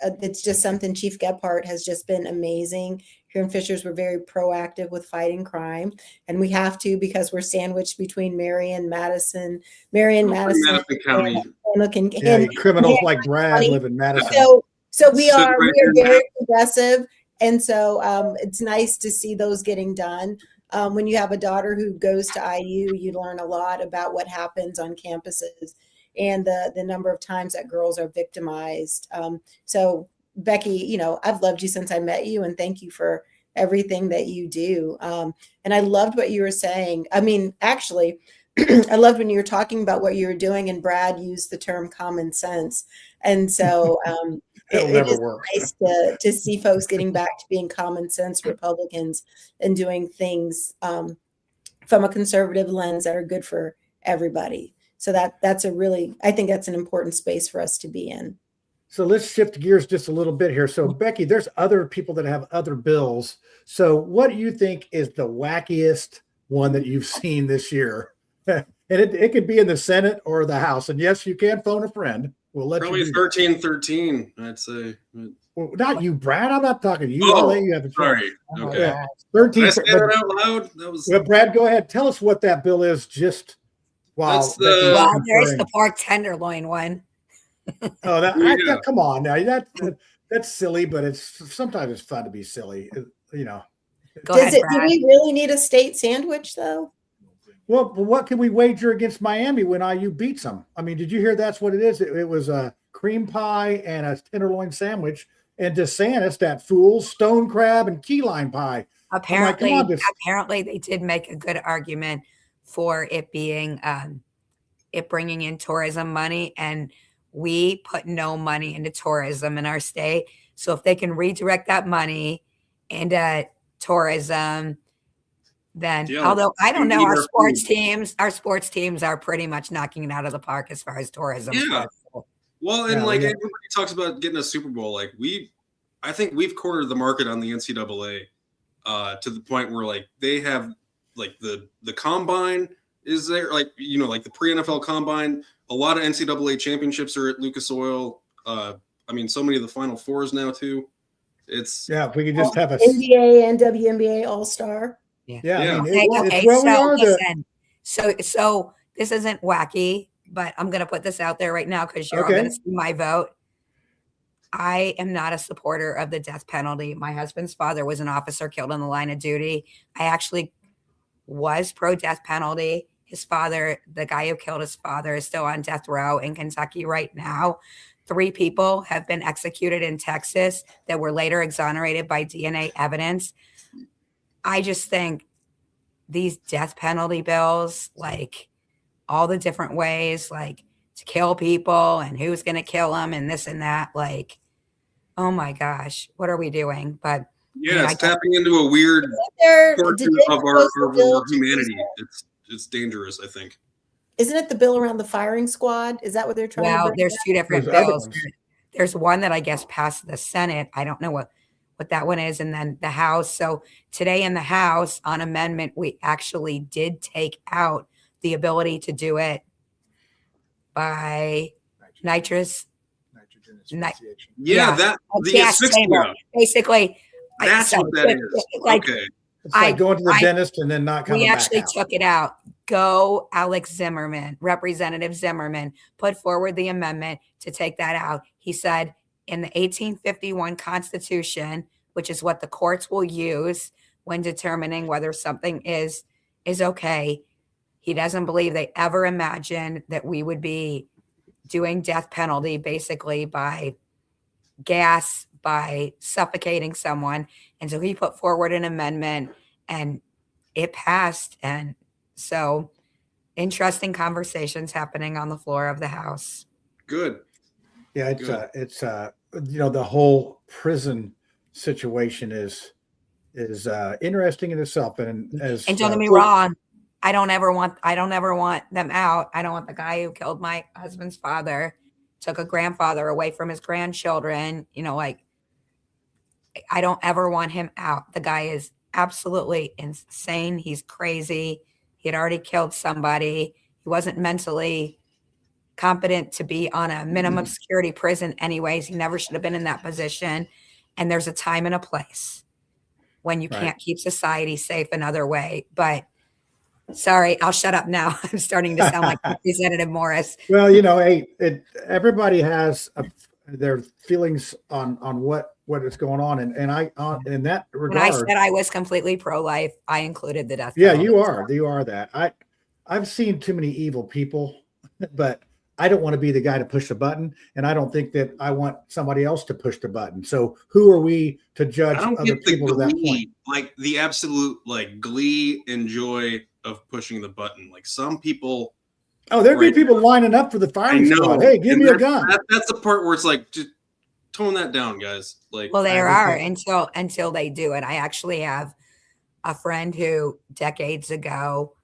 it's just something Chief Gephardt has just been amazing. Here in Fishers, we're very proactive with fighting crime. And we have to because we're sandwiched between Marion, Madison County. And criminals like Brad live in Madison. So we are very progressive. And so it's nice to see those getting done. When you have a daughter who goes to IU, you learn a lot about what happens on campuses and the number of times that girls are victimized. So Becky, I've loved you since I met you, and thank you for everything that you do. And I loved what you were saying. I mean, actually, I loved when you were talking about what you were doing, and Brad used the term common sense. And so it is nice to see folks getting back to being common sense Republicans and doing things from a conservative lens that are good for everybody. So that's I think that's an important space for us to be in. So let's shift gears just a little bit here. So Becky, there's other people that have other bills. So what do you think is the wackiest one that you've seen this year? And it could be in the Senate or the House. And yes, you can phone a friend. We'll let probably you 1313, I'd say. Well, not you, Brad. I'm not talking to you. Oh, I'll let you have a sorry. Okay. 13. Did I say that out loud? That was. Well, Brad, go ahead. Tell us what that bill is. Just there's the pork tenderloin one. Oh, come on now. That's silly, but sometimes it's fun to be silly. Do we really need a state sandwich though? Well, what can we wager against Miami when IU beats them? I mean, did you hear that's what it is? It was a cream pie and a tenderloin sandwich, and DeSantis, that fool, stone crab and key lime pie. Apparently, they did make a good argument for it being it bringing in tourism money, and we put no money into tourism in our state. So if they can redirect that money into tourism, then although I don't know, our sports teams are pretty much knocking it out of the park as far as tourism. Yeah. Well, and everybody talks about getting a Super Bowl. I think we've cornered the market on the NCAA to the point where they have the combine is there, the pre-NFL combine. A lot of NCAA championships are at Lucas Oil. So many of the Final Fours now too. If we could just have a NBA and WNBA All-Star. So this isn't wacky, but I'm going to put this out there right now because you're all Okay. going to see my vote. I am not a supporter of the death penalty. My husband's father was an officer killed in the line of duty. I actually was pro death penalty. His father, the guy who killed his father, is still on death row in Kentucky right now. 3 people have been executed in Texas that were later exonerated by DNA evidence. I just think these death penalty bills, like all the different ways, like to kill people and who's going to kill them and this and that, like, oh my gosh, what are we doing? But yeah, it's tapping into a weird portion of our humanity. It's dangerous, I think. Isn't it the bill around the firing squad? Is that what they're trying to well, bring there's up? 2 different There's other bills. ones. There's one that I guess passed the Senate. I don't know what that one is. And then the House. So today in the House on amendment, we actually did take out the ability to do it by nitrous. asphyxiation. Yeah, Yeah. that the gas asphyxia. chamber. Basically, That's what that is. Like, Okay. It's like going to the I- dentist and then not coming we back actually out. took it out. Go Alex Zimmerman, Representative Zimmerman, put forward the amendment to take that out. He said in the 1851 Constitution, which is what the courts will use when determining whether something is okay, he doesn't believe they ever imagined that we would be doing death penalty basically by gas, by suffocating someone. And so he put forward an amendment and it passed. And so interesting conversations happening on the floor of the House. Good. Yeah, Good. it's the whole prison situation is interesting in itself. And as And don't get me wrong, I don't ever want them out. I don't want the guy who killed my husband's father, took a grandfather away from his grandchildren, like I don't ever want him out. The guy is absolutely insane. He's crazy. He had already killed somebody. He wasn't mentally competent to be on a minimum security prison anyways. He never should have been in that position. And there's a time and a place when you can't keep society safe another way. But sorry, I'll shut up now. I'm starting to sound like Representative Morris. Well, everybody has their feelings on what is going on, and I in that regard. When I said I was completely pro-life, I included the death Yeah, penalty. you are that. I've seen too many evil people, but I don't want to be the guy to push the button, and I don't think that I want somebody else to push the button. So who are we to judge I don't other get the people to that point? glee, like the absolute glee and joy of pushing the button. Like some people. Oh, there'd be people lining up for the firing squad. Hey, give me a gun. That's the part where it's like, just tone that down, guys. Like, well, there are until they do it. I actually have a friend who decades ago,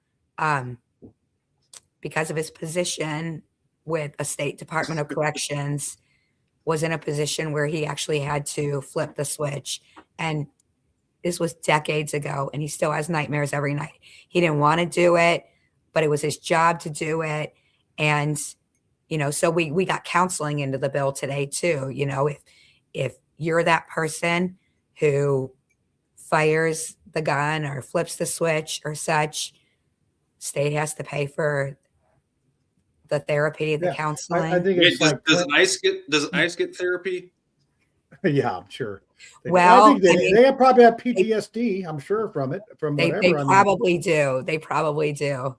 because of his position with a state Department of Corrections, was in a position where he actually had to flip the switch. And this was decades ago, and he still has nightmares every night. He didn't want to do it, but it was his job to do it. And, so we got counseling into the bill today too. If you're that person who fires the gun or flips the switch or such, state has to pay for the therapy, the counseling. I think it's does ICE get therapy? Yeah, I'm sure. Well, I think they probably have PTSD. I'm sure from it. They probably do. They probably do.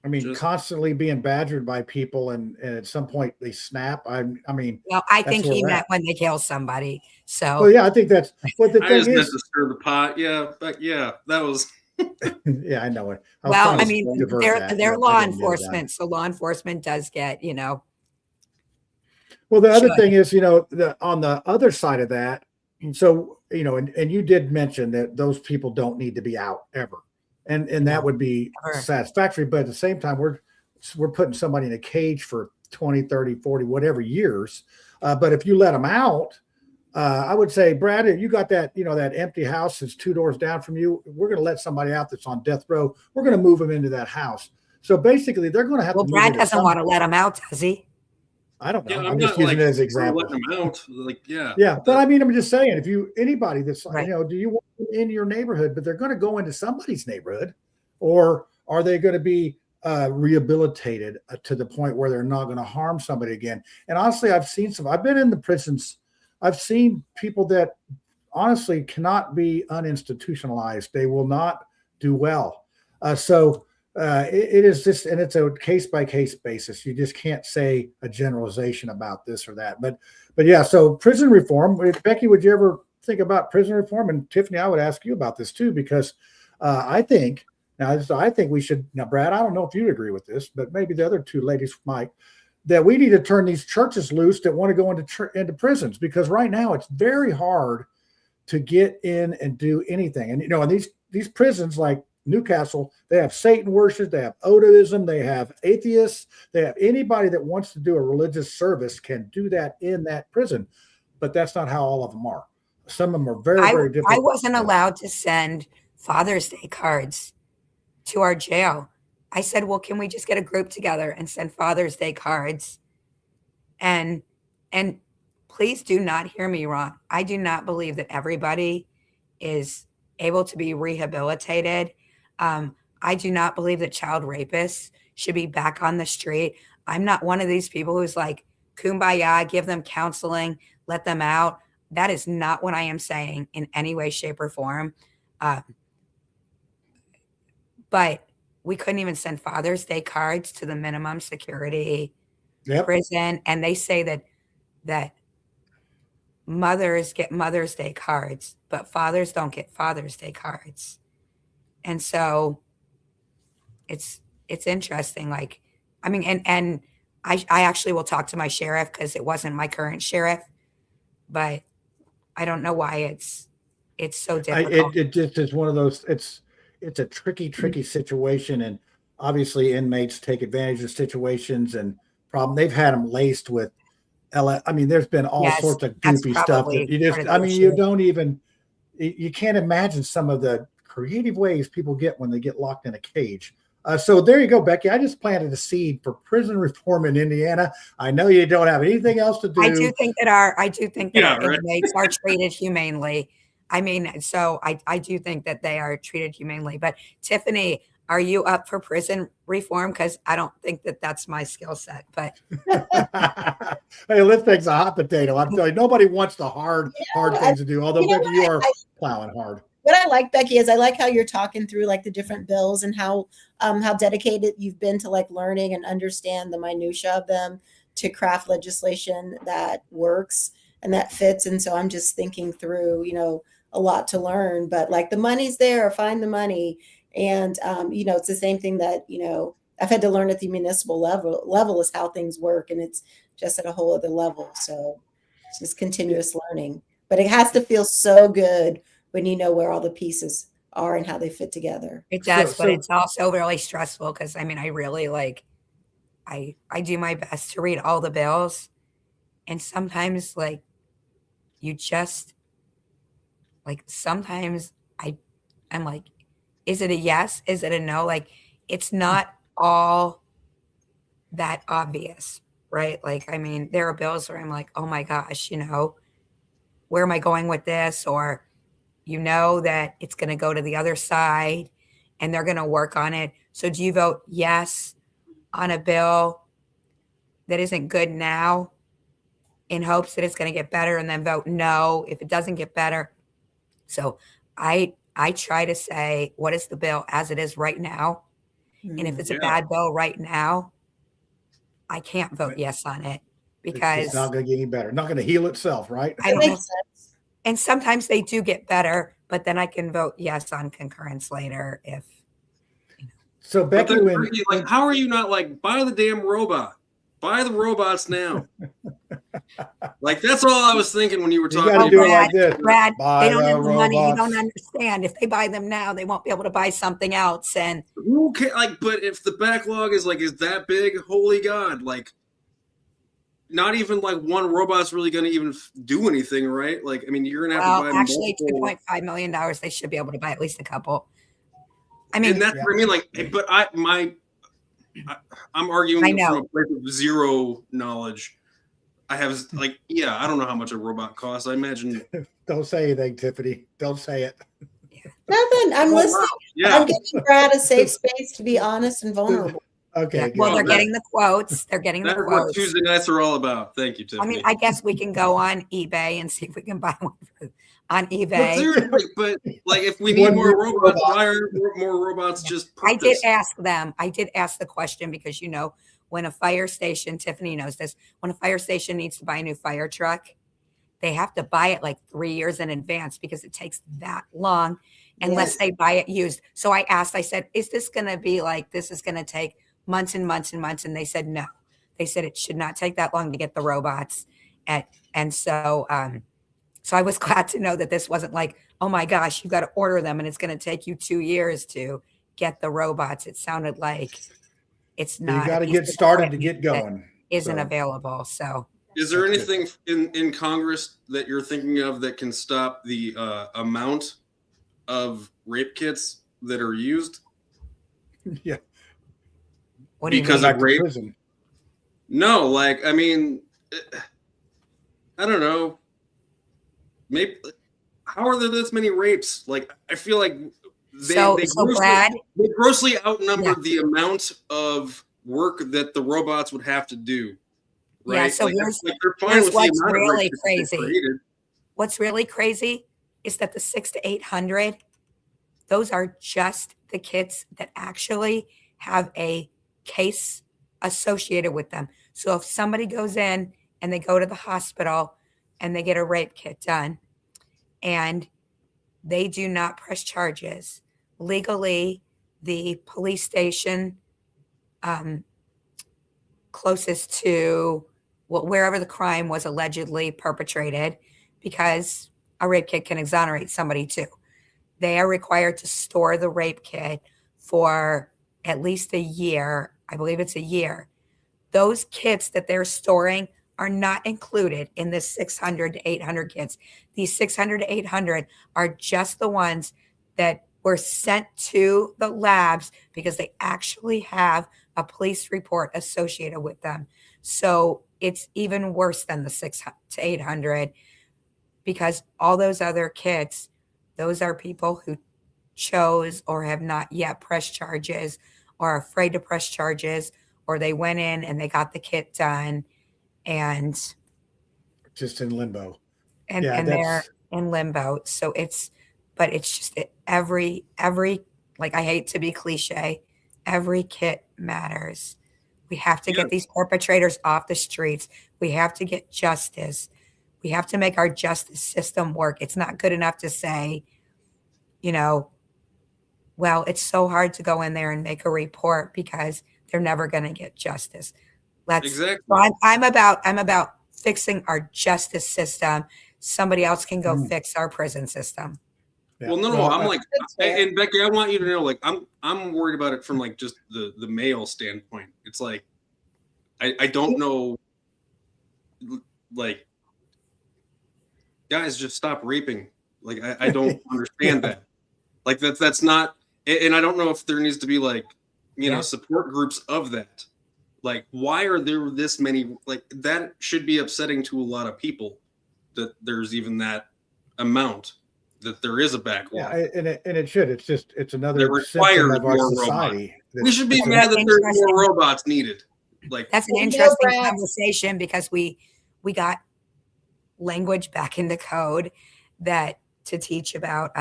I mean, constantly being badgered by people, and at some point they snap. I mean, well, I think he meant when they kill somebody. So, well, yeah, I think that's what the I thing just meant is. to stir the pot. Yeah, but yeah, that was. Yeah, I know it. Well, I mean, they're law enforcement, so law enforcement does get, Well, the other thing is, on the other side of that, so and you did mention that those people don't need to be out ever, and that would be satisfactory. But at the same time, we're putting somebody in a cage for 20, 30, 40, whatever years. But if you let them out, I would say, Brad, if you got that, that empty house that's 2 doors down from you, we're going to let somebody out that's on death row. We're going to move them into that house. So basically, they're going to have to. Well, Brad doesn't want to let them out, does he? I don't know. Yeah, I'm just using it as an example. Letting them out, Yeah, but I mean, I'm just saying, if anybody that's do you want them in your neighborhood, but they're going to go into somebody's neighborhood, or are they going to be rehabilitated to the point where they're not going to harm somebody again. And honestly, I've been in the prisons. I've seen people that honestly cannot be uninstitutionalized. They will not do well. It is just, and it's a case by case basis. You just can't say a generalization about this or that. But yeah, so prison reform. Becky, would you ever think about prison reform? And Tiffany, I would ask you about this too, because I think we should. Now, Brad, I don't know if you agree with this, but maybe the other two ladies might. That we need to turn these churches loose that want to go into prisons, because right now it's very hard to get in and do anything. And and these prisons like Newcastle, they have Satan worship, they have Odoism, they have atheists, they have anybody that wants to do a religious service can do that in that prison. But that's not how all of them are. Some of them are very, very different. I wasn't allowed to send Father's Day cards to our jail. I said, well, can we just get a group together and send Father's Day cards? And please do not hear me wrong. I do not believe that everybody is able to be rehabilitated. I do not believe that child rapists should be back on the street. I'm not one of these people who's like, kumbaya, give them counseling, let them out. That is not what I am saying in any way, shape, or form. But we couldn't even send Father's Day cards to the minimum security prison. And they say that mothers get Mother's Day cards, but fathers don't get Father's Day cards. And so it's interesting. Like, I mean, and I actually will talk to my sheriff, because it wasn't my current sheriff, but I don't know why it's so difficult. It just is one of those, it's a tricky situation. And obviously inmates take advantage of situations and they've had them laced with I mean, there's been all sorts of goofy stuff that you just, I mean, you can't imagine some of the creative ways people get when they get locked in a cage. So there you go, Becky. I just planted a seed for prison reform in Indiana. I know you don't have anything else to do. I do think that our inmates are treated humanely. I mean, so I do think that they are treated humanely. But Tiffany, are you up for prison reform? Because I don't think that that's my skill set. But hey, lifting's a hot potato. I'm telling you, nobody wants the hard things to do. Although Becky, you are plowing hard. What I like, Becky, is I like how you're talking through like the different bills and how dedicated you've been to like learning and understand the minutia of them to craft legislation that works and that fits. And so I'm just thinking through, a lot to learn, but like the money's there, find the money. And, it's the same thing that, I've had to learn at the municipal level is how things work. And it's just at a whole other level. So it's just continuous learning, but it has to feel so good when you know where all the pieces are and how they fit together. It does, but it's also really stressful, because I mean, I really I do my best to read all the bills, and sometimes sometimes I'm like, is it a yes? Is it a no? Like, it's not all that obvious, right? Like, I mean, there are bills where I'm like, oh my gosh, where am I going with this? Or that it's going to go to the other side and they're going to work on it. So do you vote yes on a bill that isn't good now in hopes that it's going to get better, and then vote no if it doesn't get better? So I try to say, what is the bill as it is right now? And if it's a bad bill right now, I can't vote yes on it, because it's not going to get any better. Not going to heal itself, right? That makes sense. And sometimes they do get better, but then I can vote yes on concurrence later if. So Becky, how are you not like, buy the damn robot? Buy the robots now. That's all I was thinking when you were talking. You do it like this. Brad, they don't have the money. You don't understand. If they buy them now, they won't be able to buy something else. And who can, but if the backlog is that big, holy God, not even one robot's really going to even do anything, right? I mean, you're going to have to buy actually $2.5 million. They should be able to buy at least a couple. I mean, and that's what I mean. But I'm arguing from a place of zero knowledge. I have I don't know how much a robot costs. I imagine. Don't say anything, Tiffany. Don't say it. Nothing. I'm listening. Yeah. I'm giving Brad a safe space to be honest and vulnerable. Okay. Yeah. Good. Well, they're that- getting the quotes. They're getting the That's what quotes. Tuesday nights are all about. Thank you, I Tiffany. mean, I guess we can go on eBay and see if we can buy one on But eBay. seriously, but like if we need One more more robots, robot. why aren't more robots just I did purchased? ask them. I did ask the question because, when a fire station, Tiffany knows this, when a fire station needs to buy a new fire truck, they have to buy it like 3 years in advance because it takes that long unless Yes. they buy it used. So I asked, I said, is this going to be like, this is going to take months and months and months? And they said, no. They said it should not take that long to get the robots. And so I was glad to know that this wasn't like, oh my gosh, you got to order them and it's going to take you 2 years to get the robots. It sounded like it's not. You got to a piece get of started to equipment get that going. Isn't So, available. So Is there That's anything in Congress that you're thinking of that can stop the amount of rape kits that are used? yeah. what do you Because mean? of Back to rape? prison. No, like I mean, I don't know. Maybe how are there this many rapes? Like I feel like So Brad, they grossly outnumber Yeah. the amount of work that the robots would have to do. Right? Yeah, so like, here's- they're fine here's with the what's amount of really rape that they crazy. created. what's really crazy is that the 600 to 800, those are just the kits that actually have a case associated with them. So if somebody goes in and they go to the hospital and they get a rape kit done and they do not press charges, legally, the police station closest to wherever the crime was allegedly perpetrated, because a rape kit can exonerate somebody too. They are required to store the rape kit for at least a year. I believe it's a year. Those kits that they're storing are not included in the 600 to 800 kits. These 600 to 800 are just the ones that were sent to the labs because they actually have a police report associated with them. So it's even worse than the 600 to 800 because all those other kits, those are people who chose or have not yet pressed charges or are afraid to press charges, or they went in and they got the kit done and Just in limbo. and Yeah, they're that's in limbo. So it's just that every like, I hate to be cliche, every kit matters. We have to get these perpetrators off the streets. We have to get justice. We have to make our justice system work. It's not good enough to say, well, it's so hard to go in there and make a report because they're never going to get justice. Exactly. So I'm about fixing our justice system. Somebody else can go fix our prison system. yeah. Well, no, Well, I'm like, and Becky, I want you to know, like, I'm worried about it from like just the male standpoint. It's like, I don't know, like, guys, just stop raping. Like, I don't understand that. Like, that's not, and I don't know if there needs to be like, support groups of that. Like, why are there this many? Like, that should be upsetting to a lot of people that there's even that amount. That there is a backlog. Yeah, and it should. It's another That requires symptom of our more society. We should be It's a- mad that there's more robots needed. Like, That's an Well, interesting Brad. conversation because we got language back into code that to teach about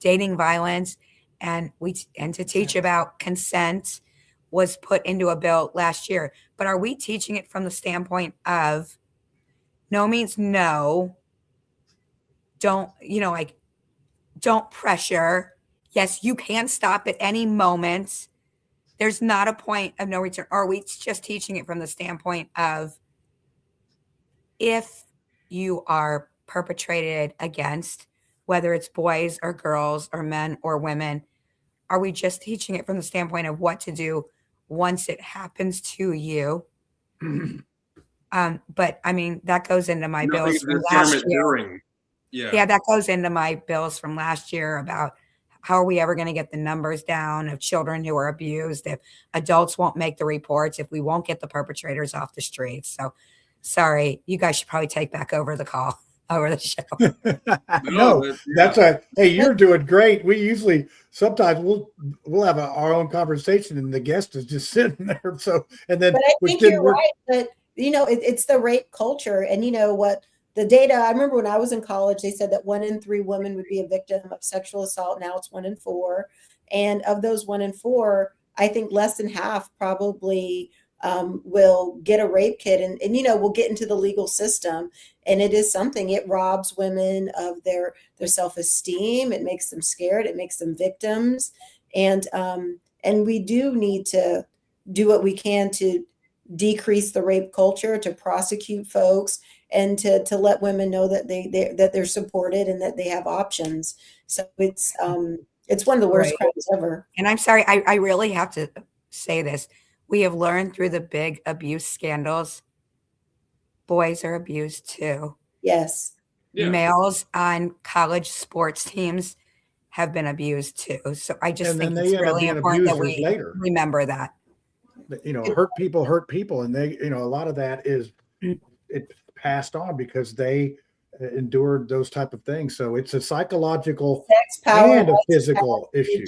dating violence and to teach about consent was put into a bill last year. But are we teaching it from the standpoint of no means no? Don't, don't pressure. Yes, you can stop at any moment. There's not a point of no return. Or are we just teaching it from the standpoint of if you are perpetrated against, whether it's boys or girls or men or women, are we just teaching it from the standpoint of what to do once it happens to you? But I mean, that goes into my bills from last year. Yeah, that goes into my bills from last year about how are we ever going to get the numbers down of children who are abused, if adults won't make the reports, if we won't get the perpetrators off the streets. So sorry, you guys should probably take back over the call. over the show. No, that's hey, you're doing great. We usually sometimes we'll have our own conversation and the guest is just sitting there. So and then but I think you're right. But it's the rape culture, and what the data. I remember when I was in college, they said that 1 in 3 women would be a victim of sexual assault. Now it's 1 in 4, and of those 1 in 4, I think less than half probably will get a rape kit and will get into the legal system. And it is something, it robs women of their self-esteem. It makes them scared. It makes them victims. And we do need to do what we can to decrease the rape culture, to prosecute folks, and to let women know that they're supported and that they have options. So it's one of the worst crimes ever. And I'm sorry, I really have to say this. We have learned through the big abuse scandals, boys are abused too. Yes. Yeah. Males on college sports teams have been abused too. So I just think it's really important that we remember that. Hurt people. And they, a lot of that is it passed on because they endured those type of things. So it's a psychological and a physical issue.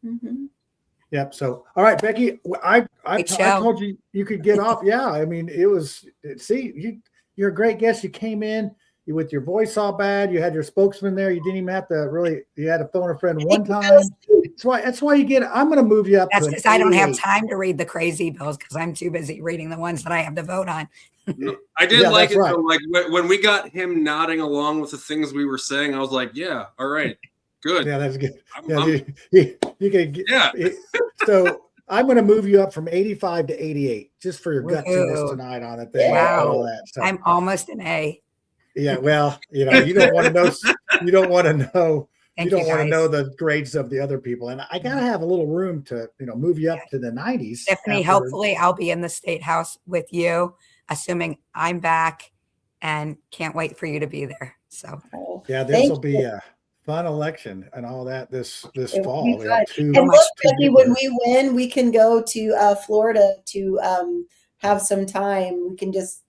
Mm-hmm. Yep. So, all right, Becky, I told you could get off. Yeah. I mean, you're a great guest. You came in with your voice all bad. You had your spokesman there. You didn't even have to you had to phone a friend one time. That's why you I'm going to move you up. That's because I don't have time to read the crazy bills because I'm too busy reading the ones that I have to vote on. I did like it though. Like when we got him nodding along with the things we were saying, I was like, yeah, all right. Good. Yeah, that's good. You can get, so I'm going to move you up from 85 to 88 just for your gutsiness tonight on it. Wow. All that stuff. I'm almost an A. Yeah. Well, you don't want to know. You don't want to know. You don't want to know the grades of the other people. And I got to have a little room to, move you up to the 90s. Stephanie, hopefully I'll be in the State House with you, assuming I'm back, and can't wait for you to be there. So yeah, this will be a fun election and all that this fall. We have and look, Becky, when we win, we can go to Florida to have some time. We can just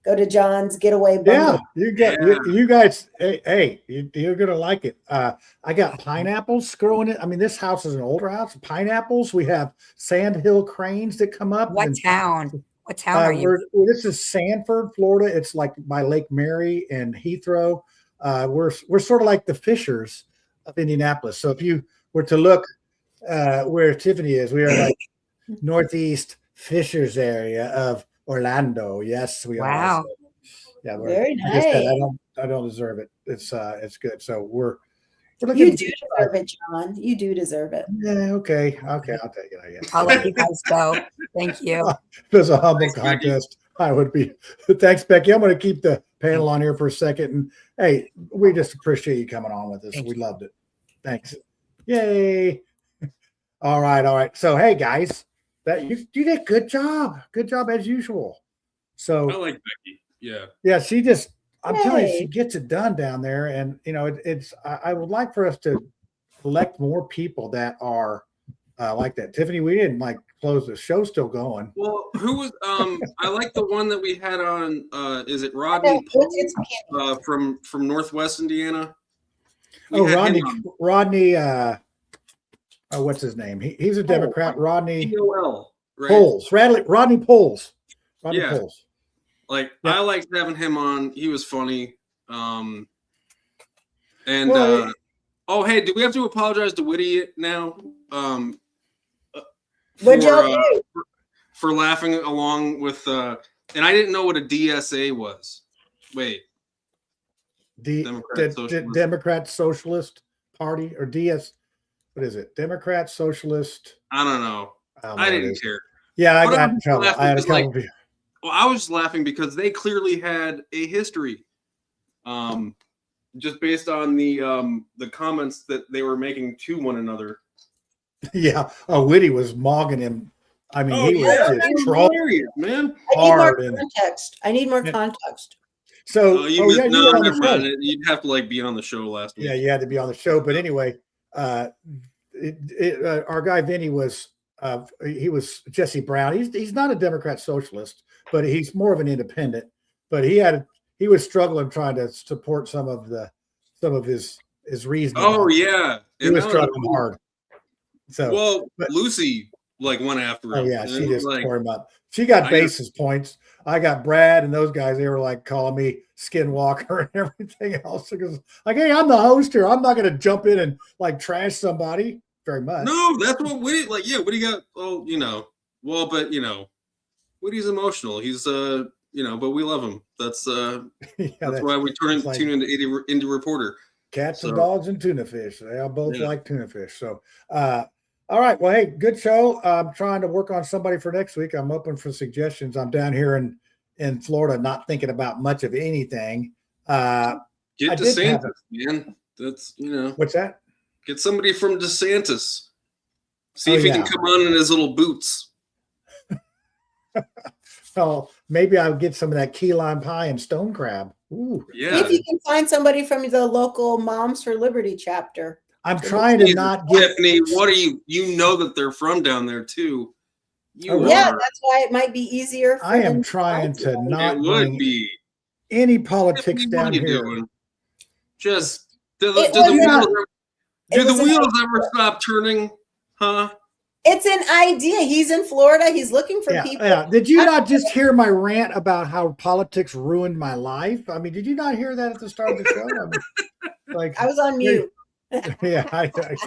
go to John's getaway bungalow. Yeah, you guys. Hey, you're gonna like it. I got pineapples growing it. I mean, this house is an older house. Pineapples. We have sandhill cranes that come up. What town? What town are you? This is Sanford, Florida. It's like by Lake Mary and Heathrow. We're sort of like the Fishers of Indianapolis. So if you were to look where Tiffany is, we are like northeast Fishers area of Orlando. Yes, we are. Wow. Yeah, very nice. Like I said, I don't deserve it. It's good. So we're looking. You do deserve it, John. You do deserve it. Yeah. Okay. I'll take it. I guess. I'll let you guys go. Thank you. If it was a humble contest, I would be. Thanks, Becky. I'm going to keep the panel on here for a second. And hey, we just appreciate you coming on with us. We loved it. Thanks. Yay. All right. So, hey, guys, that you did a good job. Good job as usual. So I like Becky. Yeah. Yeah. I'm telling you, she gets it done down there. And, I would like for us to elect more people that are like that. Tiffany, we didn't close the show, still going. Well, who was I like the one that we had on is it Rodney from Northwest Indiana? Rodney what's his name? He's a Democrat. Rodney POL, right? Poles. Rodney Poles. Rodney Poles. I liked having him on. He was funny. Hey, do we have to apologize to Whitty now? What'd y'all do? For laughing along with and I didn't know what a DSA was. Wait. Democrat Socialist Party or DS. What is it? Democrat Socialist. I don't know. I didn't care. Yeah, I got in trouble. I had a couple of I was laughing because they clearly had a history. Just based on the comments that they were making to one another. Yeah. Whitty was mogging him. I mean, he was just trolling, man. I need more context. So you'd have to be on the show last week. Yeah, you had to be on the show. But anyway, our guy Vinny was he was Jesse Brown. He's not a Democrat socialist, but he's more of an independent. But he had he was struggling trying to support some of his reasoning. Oh yeah, he was struggling hard. So well, Lucy like went after him. Oh yeah, she just like, tore him up. She got basis points. I got Brad and those guys. They were like calling me skinwalker and everything else because, like, hey, I'm the host here. I'm not going to jump in and like trash somebody very much. No, that's what Woody like. Yeah, Woody got. Oh, well, but Woody's emotional. He's but we love him. That's that's why we tune into reporter. Cats and dogs and tuna fish. They all both like tuna fish. So, all right. Well, hey, good show. I'm trying to work on somebody for next week. I'm open for suggestions. I'm down here in Florida, not thinking about much of anything. Get DeSantis, man. That's What's that? Get somebody from DeSantis. See if he can come on in his little boots. Oh, maybe I'll get some of that key lime pie and stone crab. Ooh. Yeah. If you can find somebody from the local Moms for Liberty chapter. I'm trying to not get Stephanie. What are you? You know that they're from down there too. That's why it might be easier. I am trying to not be any politics down here. Doing? Just do the wheels ever stop turning? Huh? It's an idea. He's in Florida. He's looking for people. Yeah. Did you not just hear my rant about how politics ruined my life? I mean, did you not hear that at the start of the show? I mean, I was on mute. Yeah, I get that.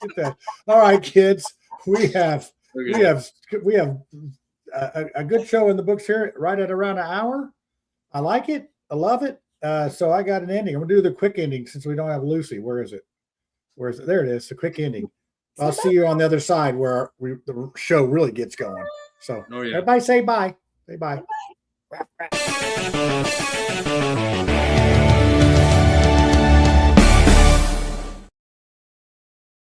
Get that. All right, kids. We have a good show in the books here, right at around an hour. I like it. I love it. So I got an ending. I'm gonna do the quick ending since we don't have Lucy. Where is it? There it is. The quick ending. I'll see you on the other side where the show really gets going. So everybody say bye. Say bye. Bye.